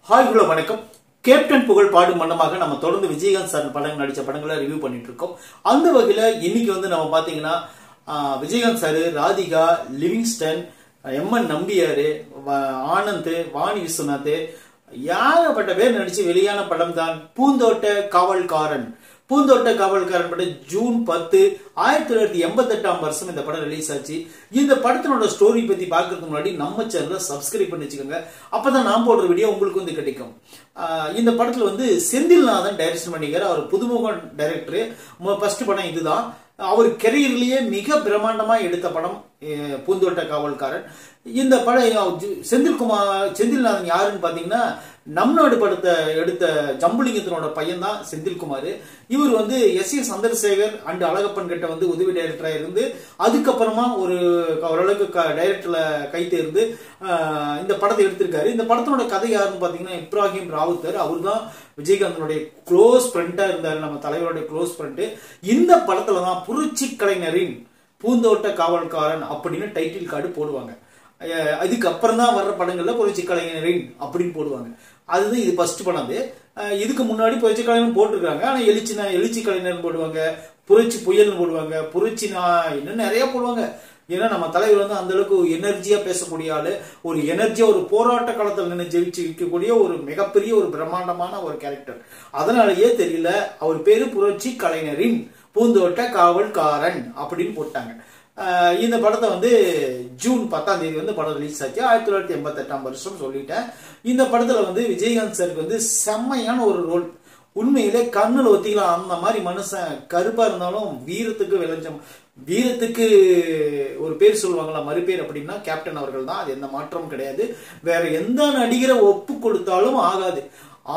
Hi hello வணக்கம். Captain புகழ் பாடும் மன்னமாக நம்ம தொடர்ந்து விஜயகாந்த் சார் படங்கள் நடிச்ச படங்களை ரிவ்யூ பண்ணிட்டு இருக்கோம். அந்த வகையில இன்னைக்கு நம்ம பாத்தீங்கன்னா விஜயகாந்த் சார், ராதிகா, லிவிங்ஸ்டன், எம்என் நம்பியாரு, ஆனந்த், வாணி விஸ்வநாத், ஏகப்பட்ட பேர் நடிச்சு வெளியான படம் தான் பூந்தோட்ட காவல்காரன். பூந்தோட்ட காவல்காரன் படம் ஜூன் 10, 1988 இந்த படம் ரிலீஸ் ஆச்சு. இந்த படத்தினோட ஸ்டோரி பத்தி பார்க்கறதுக்கு முன்னாடி நம்ம சேனலை சப்ஸ்கிரைப் பண்ணி வச்சுக்கோங்க. அப்பதான் நான் போடுற வீடியோ உங்களுக்கு கிடைக்கும். இந்த படத்துல செந்தில்நாதன் டைரக்ஷன் பண்ணிக்கிறார். அவர் புதுமுக டைரக்டர். ஃபர்ஸ்ட் படம் இதுதான். அவர் கெரியர்லயே மிக பிரம்மாண்டமா எடுத்த படம் பூந்தோட்ட காவல்காரன். இந்த படம் செந்தில்நாதன் யாருன்னு பாத்தீங்கன்னா நம் நாடு படத்தை எடுத்த ஜம்புலிங்கத்தினோட பையன் தான் செந்தில்குமார். இவர் எஸ் சந்திரசேகர் அண்ட் அழகப்பன் கிட்ட உதவி டைரக்டரா இருந்து அதுக்கப்புறமா ஓரளவுக்கு டைரக்டர்ல கை தேர்ந்து இந்த படத்தை எடுத்திருக்காரு. இந்த படத்தினோட கதை யாருன்னு பாத்தீங்கன்னா இப்ராஹிம் ராவுத்தர். அவர் தான் விஜயகாந்தனுடைய க்ளோஸ் ஃப்ரெண்டா இருந்தாரு, நம்ம தலைவருடைய க்ளோஸ் ஃப்ரெண்ட். இந்த படத்துலதான் புரட்சி கலைஞரின் பூந்தோட்ட காவல்காரன் அப்படின்னு டைட்டில் கார்டு போடுவாங்க. அதுக்கு அப்புறம் தான் வர்ற படங்கள்ல புரட்சி கலைஞரின் அப்படின்னு போடுவாங்க. அதுதான் இது ஃபர்ஸ்ட் படம். இதுக்கு முன்னாடி புரட்சி கலைஞர் போட்டிருக்காங்க. ஆனா எழுச்சி கலைஞர் போடுவாங்க, புரட்சி புயல் போடுவாங்க, புரட்சி இன்னும் நிறைய போடுவாங்க. ஏன்னா நம்ம தலைவர் அந்த அளவுக்கு எனர்ஜியா பேசக்கூடிய ஆளு, ஒரு எனர்ஜியா ஒரு போராட்ட காலத்தில் நின்று ஜெயிச்சு இருக்கக்கூடிய ஒரு மிகப்பெரிய ஒரு பிரம்மாண்டமான ஒரு கேரக்டர். அதனாலயே தெரியல அவர் பேரு புரட்சி கலைஞரின் பூந்தோட்ட காவல்காரன் அப்படின்னு போட்டாங்க. இந்த படத்தை ஜூன் 10 படம் ரிலீஸ் ஆச்சு. 1988 சொல்லிட்டேன். இந்த படத்துல விஜயகாந்த் சாருக்கு செம்மையான ஒரு ரோல். உண்மையிலே கண்ணுல ஒத்திக்கலாம். அந்த மாதிரி மனுஷன் கருப்பா இருந்தாலும் வீரத்துக்கு விளைஞ்சம். வீரத்துக்கு ஒரு பேர் சொல்லுவாங்களா, மறுபேர் அப்படின்னா கேப்டன் அவர்கள் தான். அது எந்த மாற்றமும் கிடையாது. வேற எந்த நடிகரை ஒப்பு கொடுத்தாலும் ஆகாது.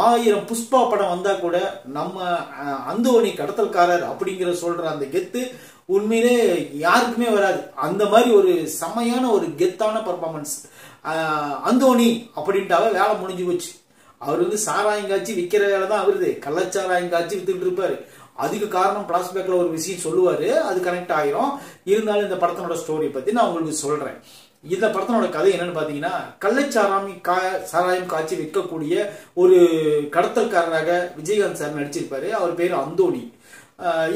1000 புஷ்பா படம் வந்தா கூட நம்ம அந்தோணி கடத்தல்காரர் அப்படிங்கிற சொல்ற அந்த கெத்து உண்மையிலே யாருக்குமே வராது. அந்த மாதிரி ஒரு செம்மையான ஒரு கெத்தான பர்ஃபார்மன்ஸ். அந்தோணி அப்படின்ட்டாவே வேலை முடிஞ்சு போச்சு. அவர் சாராயங்காய்ச்சி விற்கிற வேலை தான் அவருது. கள்ளச்சாராயங்காய்ச்சி வித்துட்டு இருப்பாரு. அதுக்கு காரணம் பிளாஷ்பேக்ல ஒரு விஷயம் சொல்லுவாரு, அது கனெக்ட் ஆயிரும். இருந்தாலும் இந்த படத்தினோட ஸ்டோரி பத்தி நான் உங்களுக்கு சொல்றேன். இந்த படத்தினோட கதை என்னன்னு பாத்தீங்கன்னா, சாராயம் காய்ச்சி விற்கக்கூடிய ஒரு கடத்தல்காரராக விஜயகாந்த் சார் நடிச்சிருப்பாரு. அவர் பேரு அந்தோணி.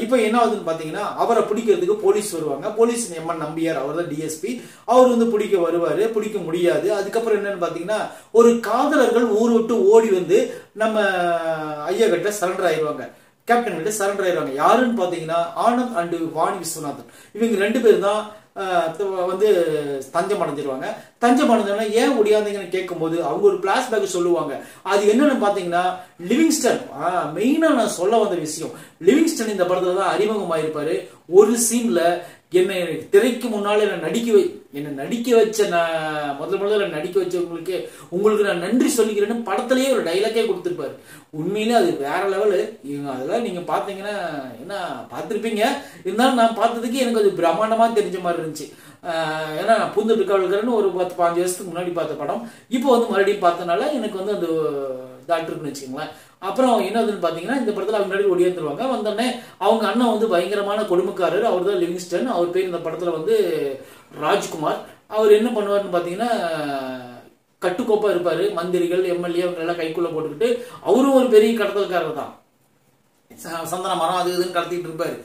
இப்ப என்ன ஆகுதுன்னு பாத்தீங்கன்னா, அவரை பிடிக்கிறதுக்கு போலீஸ் வருவாங்க. போலீஸ் எம்என் நம்பியார், அவர் தான் டிஎஸ்பி. அவர் பிடிக்க வருவாரு. பிடிக்க முடியாது. அதுக்கப்புறம் என்னன்னு பாத்தீங்கன்னா, ஒரு காதலர்கள் ஊர் விட்டு ஓடி நம்ம ஐயா கிட்ட சரண்டர் ஆயிடுவாங்க. கேப்டன் கிட்ட சரண்டர் ஆயிடுவாங்க. யாருன்னு பாத்தீங்கன்னா ஆனந்த் அண்ட் வாணி விஸ்வநாதன். இவங்க 2 பேர் தான் தஞ்சம் அடைஞ்சிருவாங்க. தஞ்சம் அடைஞ்சோன்னா ஏன் முடியாதீங்கன்னு கேட்கும் போது அவங்க ஒரு பிளாஷ்பேக் சொல்லுவாங்க. அது என்னன்னு பாத்தீங்கன்னா லிவிங்ஸ்டன். மெயினா நான் சொல்ல வந்த விஷயம், லிவிங்ஸ்டன் இந்த படத்துல தான் அறிமுகமாயிருப்பாரு. ஒரு சீன்ல என்னை திரைக்கு முன்னால என்ன நடிக்க வச்ச முதல்ல நடிக்க வச்சவங்களுக்கு உங்களுக்கு நான் நன்றி சொல்லிக்கிறேன்னு படத்திலேயே ஒரு டைலாக்கே கொடுத்திருப்பாரு. உண்மையிலே அது வேற லெவலு. அதெல்லாம் நீங்க பாத்தீங்கன்னா என்ன பார்த்திருப்பீங்க. இருந்தாலும் நான் பார்த்ததுக்கு எனக்கு அது பிரம்மாண்டமா தெரிஞ்ச மாதிரி இருந்துச்சு. ஏன்னா நான் பூந்தோட்ட காவல்காரன் ஒரு 10-15 வருஷத்துக்கு முன்னாடி பார்த்த படம். இப்போ மறுபடியும் பார்த்தனால எனக்கு அந்த டாக்டருக்குன்னு வச்சுக்கோங்களேன். அப்புறம் என்னதுன்னு பாத்தீங்கன்னா, இந்த படத்துல அவங்க முன்னாடி ஒடியாந்துருவாங்க. வந்தோடனே அவங்க அண்ணன் பயங்கரமான கொடுமைக்காரர். அவர் தான் லிவிங்ஸ்டன். அவர் பேர் இந்த படத்துல ராஜ்குமார். அவர் என்ன பண்ணுவாருன்னு பாத்தீங்கன்னா, கட்டுக்கோப்பா இருப்பாரு. மந்திரிகள், எம்எல்ஏ அவங்க எல்லாம் கைக்குள்ள போட்டுக்கிட்டு அவரும் ஒரு பெரிய கடத்தல்காரர் தான். சந்தன மரம் அது இதுன்னு கடத்திட்டு இருப்பாரு.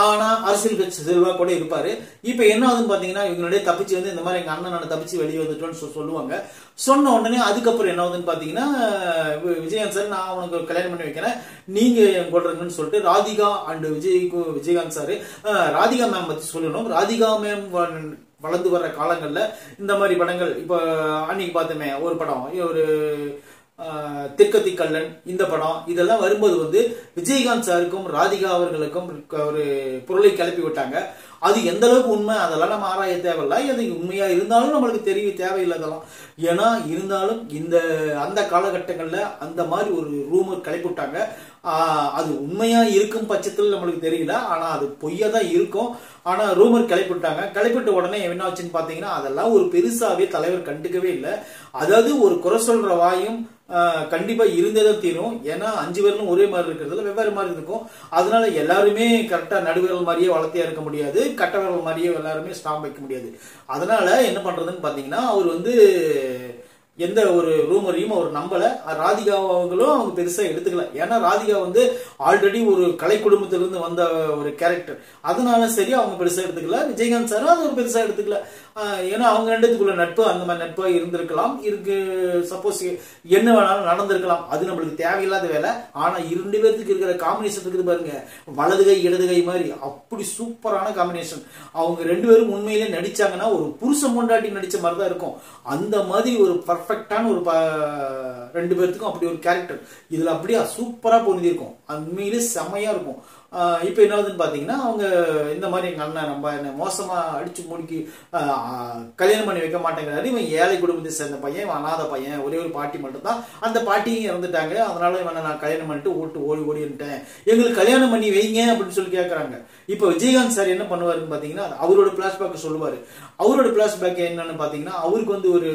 ஆனா அரசியல் கட்சி செல்வா கூட இருப்பாரு. இப்ப என்ன ஆகுதுன்னு பாத்தீங்கன்னா, இவங்களுடைய தப்பிச்சு இந்த மாதிரி எங்க அண்ணன் தப்பிச்சு வெளியே வந்துட்டோம்னு சொல்லுவாங்க. சொன்ன உடனே அதுக்கப்புறம் என்ன ஆகுதுன்னு பாத்தீங்கன்னா, விஜயகாந்த் சார் நான் அவனுக்கு கல்யாணம் பண்ணி வைக்கிறேன், நீங்க கொள்றீங்கன்னு சொல்லிட்டு Radhika and Vijayakanth sir, Radhika ma'am பத்தி சொல்லணும். ராதிகா மேம் வளர்ந்து வர்ற காலங்கள்ல இந்த மாதிரி படங்கள், இப்ப அன்னைக்கு பார்த்தோமே ஒரு படம், ஒரு தெற்கத்தி கல்லன், இந்த படம் இதெல்லாம் வரும்போது விஜயகாந்த் சாருக்கும் ராதிகா அவர்களுக்கும் ஒரு பொருளை கிளப்பி விட்டாங்க. அது எந்த அளவுக்கு உண்மை அதெல்லாம் நம்ம ஆராய தேவையில்லை. அது உண்மையா இருந்தாலும் நம்மளுக்கு தெரிய தேவையில்லை அதெல்லாம். ஏன்னா இருந்தாலும் அந்த காலகட்டங்கள்ல அந்த மாதிரி ஒரு ரூமர் கிளப்பி விட்டாங்க. அது உண்மையா இருக்கும் பட்சத்தில் நம்மளுக்கு தெரியல. ஆனா அது பொய்யா தான் இருக்கும். ஆனா ரூமர் கிளப்பிட்டாங்க. கிளப்பிட்ட உடனே என்ன ஆச்சுன்னு பாத்தீங்கன்னா, அதெல்லாம் ஒரு பெருசாவே தலைவர் கண்டுக்கவே இல்லை. அதாவது ஒரு குறை சொல்ற வாயும் கண்டிப்பா இருந்தேதான் தீரும். ஏன்னா 5 பேரும் ஒரே மாதிரி இருக்கிறதுல வெவ்வேறு மாதிரி இருக்கும். அதனால எல்லாருமே கரெக்டா நடுவிரல் மாதிரியே வளர்த்தியா இருக்க முடியாது, கட்ட விரல் மாதிரியே எல்லாருமே ஸ்டாம்ப் வைக்க முடியாது. அதனால என்ன பண்றதுன்னு பாத்தீங்கன்னா, அவர் எந்த ஒரு ரூமரையும் அவர் நம்பல. ராதிகா அவங்களும் அவங்க பெருசா எடுத்துக்கல. ஏன்னா ராதிகா வந்து ஆல்ரெடி ஒரு கலை குடும்பத்திலிருந்து வந்த ஒரு கேரக்டர், அதனால சரி அவங்க பெருசா எடுத்துக்கல. விஜயகாந்த் சாரும் அது ஒரு பெருசா எடுத்துக்கல. ஏன்னா அவங்க ரெண்டுத்துக்குள்ள நட்பு அந்த மாதிரி நட்பா இருந்திருக்கலாம், இருக்கு. சப்போஸ் என்ன வேணாலும் நடந்திருக்கலாம், அது நம்மளுக்கு தேவையில்லாத வேலை. ஆனா 2 பேருக்கு இருக்கிற காம்பினேஷன் இருக்குது பாருங்க, வலது கை இடது கை மாதிரி, அப்படி சூப்பரான காம்பினேஷன். அவங்க 2 பேரும் உண்மையிலே நடிச்சாங்கன்னா ஒரு புருஷன் பொண்டாட்டி நடிச்ச மாதிரி தான் இருக்கும். அந்த மாதிரி ஒரு பர்ஃபெக்டான ஒரு 2 பேருக்கும் அப்படி ஒரு கேரக்டர் இதுல அப்படியே சூப்பரா பொருந்திருக்கும். உண்மையிலே செம்மையா இருக்கும். இப்ப என்னாவதுன்னு பாத்தீங்கன்னா, அவங்க இந்த மாதிரி எங்க அண்ணன் ரொம்ப மோசமா அடிச்சு முடிக்கி கல்யாணம் பண்ணி வைக்க மாட்டேங்கிறாரு. இவன் ஏழை குடும்பத்தை சேர்ந்த பையன், இவன் அனாத பையன், ஒரே ஒரு பாட்டி மட்டும் தான், அந்த பாட்டியும் இறந்துட்டாங்க. அதனால இவனை நான் கல்யாணம் பண்ணிட்டு ஓடிட்டேன், எங்களுக்கு கல்யாணம் பண்ணி வைங்க அப்படின்னு சொல்லி கேட்கறாங்க. இப்ப விஜயகாந்த் சார் என்ன பண்ணுவாருன்னு பாத்தீங்கன்னா, அவரோட பிளாஷ்பேக் சொல்லுவாரு. அவரோட பிளாஷ்பேக் என்னன்னு பாத்தீங்கன்னா, அவருக்கு வந்து ஒரு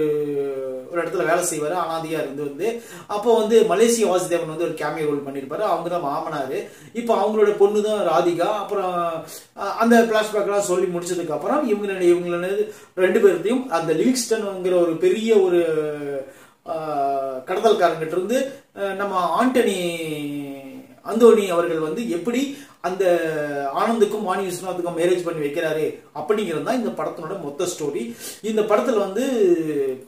இடத்துல வேலை செய்வாரு, அனாதையா இருந்து அப்போ வந்து மலேசிய வாசுதேவன் வந்து ஒரு கேமியோ ரோல் பண்ணிருப்பாரு. அவங்க தான் மாமனாரு. இப்ப அவங்களோட பொண்ணு தான் ராதிகா. அப்புறம் அந்த பிளாஷ்பேக் எல்லாம் சொல்லி முடிச்சதுக்கு அப்புறம் இவங்க 2 பேர்த்தையும் அந்த லிவிங்ஸ்டன்ங்கிற ஒரு பெரிய ஒரு கடத்தல்காரங்கிட்ட இருந்து நம்ம அந்தோனி அவர்கள் வந்து எப்படி அந்த ஆனந்துக்கும் வாணி விஸ்வநாத்துக்கும் மேரேஜ் பண்ணி வைக்கிறாரு அப்படிங்கிறது தான் இந்த படத்தினோட மொத்த ஸ்டோரி. இந்த படத்துல வந்து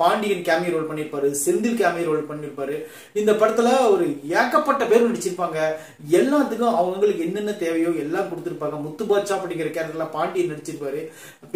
பாண்டியன் கேமியோ ரோல் பண்ணிருப்பாரு, செந்தில் கேமியோ ரோல் பண்ணிருப்பாரு. இந்த படத்துல ஒரு ஏகப்பட்ட பேர் நடிச்சிருப்பாங்க. எல்லாத்துக்கும் அவங்களுக்கு என்னென்ன தேவையோ எல்லாம் கொடுத்திருப்பாங்க. முத்துபாட்சா அப்படிங்கிற கேரக்டர்ல பாண்டியன் நடிச்சிருப்பாரு,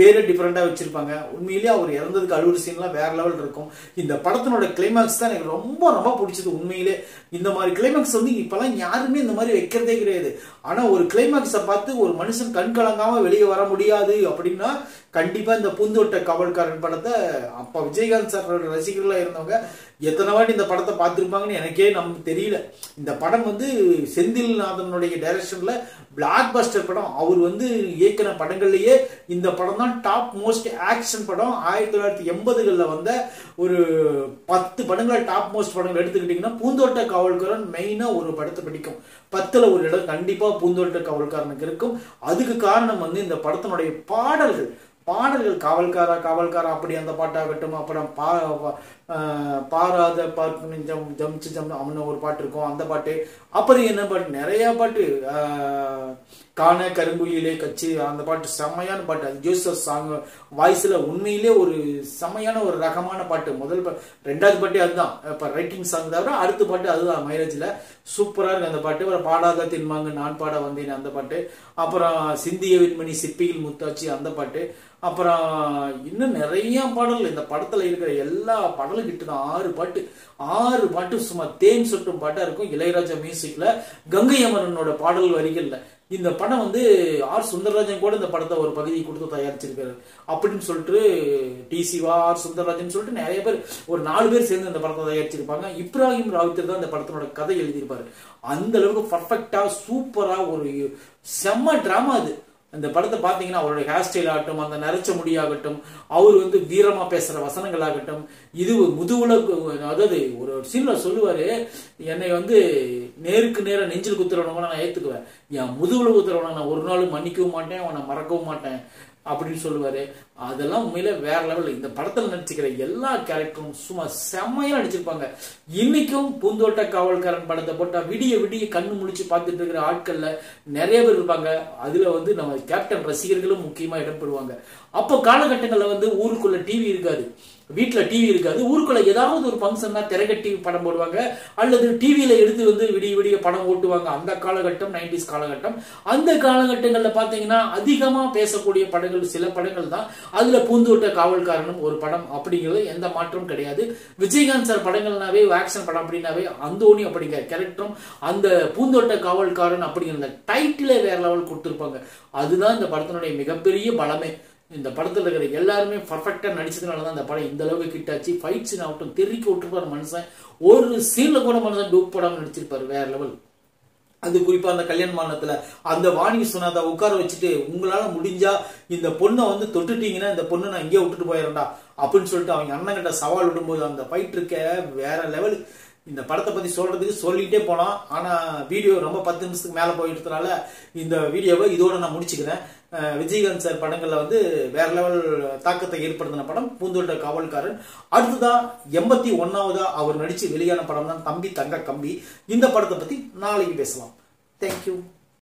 பேரை டிஃபரெண்டா வச்சிருப்பாங்க. உண்மையிலேயே அவர் இறந்ததுக்கு அழுவுற சீன்லாம் வேற லெவல் இருக்கும். இந்த படத்தினோட கிளைமேக்ஸ் தான் எனக்கு ரொம்ப ரொம்ப பிடிச்சது. உண்மையிலே இந்த மாதிரி கிளைமேக்ஸ் வந்து இப்பெல்லாம் யாருமே இந்த மாதிரி வைக்கிறதே கிடையாது. ஆனா ஒரு கிளைமேக்ஸை பார்த்து ஒரு மனுஷன் கண் கலங்காம வெளியே வர முடியாது அப்படின்னா கண்டிப்பா இந்த பூந்தோட்ட காவல்காரன் படத்தை அப்ப விஜயகாந்த் சாரோட ரசிகர்களா இருந்தவங்க எத்தனை வாட்டி இந்த படத்தை பார்த்திருப்பாங்கன்னு எனக்கே நமக்கு தெரியல. இந்த படம் வந்து செந்தில்நாதனுடைய டைரக்ஷன்ல பிளாக் பஸ்டர் படம். அவர் வந்து இயக்கின படங்கள்லயே இந்த படம் தான் டாப் மோஸ்ட் ஆக்ஷன் படம். 1980களில் வந்த ஒரு 10 படங்களை டாப் மோஸ்ட் படங்கள் எடுத்துக்கிட்டீங்கன்னா பூந்தோட்ட காவல்காரன் மெயினா ஒரு படத்தை பிடிக்கும். 10ல ஒரு இடம் கண்டிப்பா பூந்தோட்ட காவல்காரனுக்கு இருக்கும். அதுக்கு காரணம் வந்து இந்த படத்தினுடைய பாடல்கள் காவல்காரா அப்படி அந்த பாட்டாகட்டும், அப்புறம் பாராத அவனு ஒரு பாட்டு இருக்கும், அந்த பாட்டு. அப்புறம் என்ன பாட்டு, நிறைய பாட்டு, காண கருங்குயிலே கட்சி, அந்த பாட்டு செம்மையான பாட்டு. அது ஜோசப் சாங் வாய்ஸ்ல உண்மையிலே ஒரு செம்மையான ஒரு ரகமான பாட்டு. முதல் 2வது பாட்டு அதுதான். இப்ப ரைட்டிங் சாங் தவிர அடுத்த பாட்டு அதுதான் மைலேஜ்ல சூப்பரா இருக்கு அந்த பாட்டு. அப்புறம் பாடாத தின்மாங்க நான் பாட வந்தேன் அந்த பாட்டு. அப்புறம் சிந்திய விண்மணி சிப்பியில் முத்தாச்சி அந்த பாட்டு. அப்புறம் இன்னும் நிறைய பாடல் இந்த படத்துல இருக்கிற எல்லா பாடலும் கிட்டதான் 6 பாட்டு சும்மா தேன் சொட்டும் பாட்டா இருக்கும். இளையராஜா மியூசிக்ல கங்கை அமரனோட பாடல் வரிகள்ல இந்த படம் வந்து ஆர் சுந்தரராஜன் கூட இந்த படத்தை ஒரு பகுதி கொடுத்து தயாரிச்சிருக்காரு அப்படின்னு சொல்லிட்டு டிசிவா ஆர் சுந்தரராஜன் சொல்லிட்டு நிறைய பேர் ஒரு 4 பேர் சேர்ந்து இந்த படத்தை தயாரிச்சிருப்பாங்க. இப்ராஹிம் ராவுத்தர் தான் இந்த படத்தினோட கதை எழுதியிருப்பாரு. அந்த அளவுக்கு பர்ஃபெக்டா சூப்பரா ஒரு செம்ம டிராமா அது. அந்த படத்தை பாத்தீங்கன்னா அவருடைய ஹேர் ஸ்டைல் ஆகட்டும், அந்த நரைச்ச முடியாகட்டும், அவர் வந்து வீரமா பேசுற வசனங்கள் ஆகட்டும், இது முதுகுல, அதாவது ஒரு சீன்ல சொல்லுவாரு, என்னை வந்து நேருக்கு நேர நெஞ்சில் குத்துறவங்க நான் ஏத்துக்குவேன், என் முதுகுல குத்துறவன நான் ஒரு நாள் மன்னிக்கவும் மாட்டேன், அவனை மறக்கவும் மாட்டேன் அப்படின்னு சொல்லுவாரு. அதெல்லாம் உண்மையில வேற லெவல். இந்த படத்துல நடிச்சுக்கிற எல்லா கேரக்டரும் சும்மா செம்மையா நடிச்சிருப்பாங்க. இன்னைக்கும் பூந்தோட்ட காவல்காரன் படத்தை போட்டா விடிய கண்ணு முழிச்சு பார்த்துட்டு இருக்கிற ஆட்கள்ல நிறைய பேர் இருப்பாங்க. அதுல வந்து நம்ம கேப்டன் ரசிகர்களும் முக்கியமா இடம்பெறுவாங்க. அப்போ காலகட்டங்கள்ல வந்து ஊருக்குள்ள டிவி இருக்காது, வீட்டுல டிவி இருக்காது. ஊருக்குள்ள ஏதாவது ஒரு ஃபங்க்ஷன்னா திரைக்கட்டி படம் போடுவாங்க, அல்லது டிவியில எடுத்து வந்து விடிய படம் ஓட்டுவாங்க. அந்த காலகட்டம் 90s காலகட்டம். அந்த காலகட்டங்கள்ல பாத்தீங்கன்னா அதிகமா பேசக்கூடிய படங்கள் சில படங்கள் தான். அதுல பூந்தோட்ட காவல்காரனும் ஒரு படம் அப்படிங்கிறது எந்த மாற்றமும் கிடையாது. விஜயகாந்த் சார் படங்கள்னாவே ஆக்ஷன் படம் அப்படின்னாவே அந்தோனி அப்படிங்கிற கேரக்டரும் அந்த பூந்தோட்ட காவல்காரன் அப்படிங்கிற டைட்டிலே வேற லெவல் கொடுத்திருப்பாங்க. அதுதான் இந்த படத்தினுடைய மிகப்பெரிய பலமே. இந்த படத்துல இருக்கிற எல்லாருமே பர்ஃபெக்டா நடிச்சதுனாலதான் இந்த படம் இந்த அளவுக்கு கிட்டாச்சு. ஃபைட் சீன் ஆகட்டும், தெறிக்க விட்டுருப்பாரு மனுஷன். ஒரு சீன்ல கூட மனுஷன் டூப் போடாம நடிச்சிருப்பாரு, வேற லெவல். அது குறிப்பா அந்த கல்யாண மாநிலத்துல அந்த வாணி விஸ்வநாதா உட்கார வச்சுட்டு, உங்களால முடிஞ்சா இந்த பொண்ணை வந்து தொட்டுட்டீங்கன்னா இந்த பொண்ணு நான் இங்கே விட்டுட்டு போயிடறேன்டா அப்படின்னு சொல்லிட்டு அவங்க அண்ணன் கிட்ட சவால் விடும்போது அந்த ஃபைட் இருக்க வேற லெவல். இந்த படத்தை பத்தி சொல்றதுக்கு சொல்லிட்டே போலாம். ஆனா வீடியோ ரொம்ப 10 நிமிஷத்துக்கு மேல போயிட்டதுனால இந்த வீடியோவை இதோட நான் முடிச்சுக்கிறேன். விஜயகாந்த் சார் படங்கள்ல வந்து வேற லெவல் தாக்கத்தை ஏற்படுத்தின படம் பூந்தோட்ட காவல்காரன். அடுத்ததான் 81வது அவர் நடிச்சு வெளியான படம் தான் தம்பி தங்க கம்பி. இந்த படத்தை பத்தி நாளைக்கு பேசலாம். தேங்க்யூ.